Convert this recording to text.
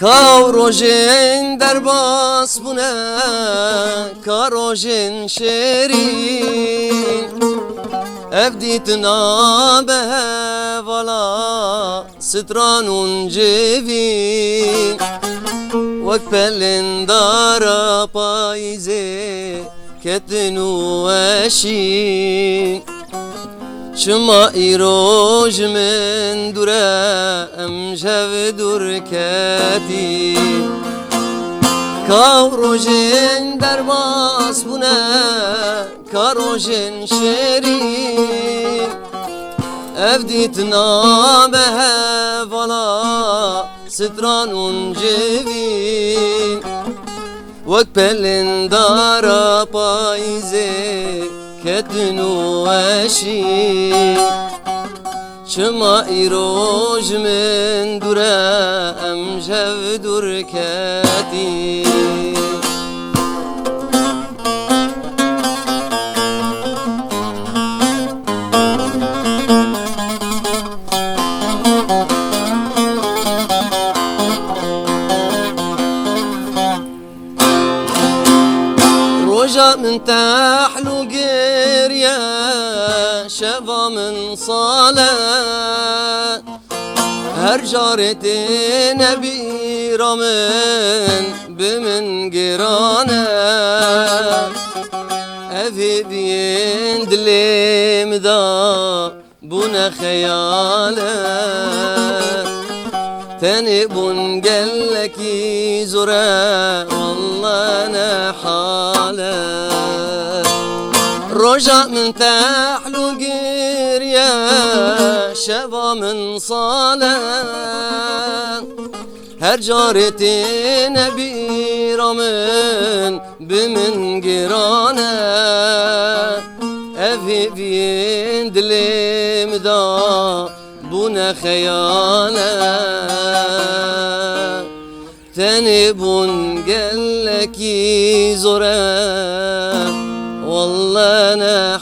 Kavrojin derbas bune karojin şerin evditna behevala stranun cevin vekpelin dara payze ketnu eşin شما ایروج من دوره امشب دور کتی کاروژن در باس بونه کاروژن شیرین افدیتنا به والا ستران اون جوین وک پلن دارا پایزه ketnu eşi Şıma iroj min dure emşev dur keti روجا من تحلو قرية شفا من صلاة هر جارتي نبيرة من بمن قرانة أفي بين دليم دا بنا خيالة تاني بن قلكي زرا والله أنا حالة رجع من تحلو قرية شفا من صلاة هر جارتي نبيرة من بمن قرانة أفي بين دليم دا بنا خيالة تنبون قلكي زرا والله أنا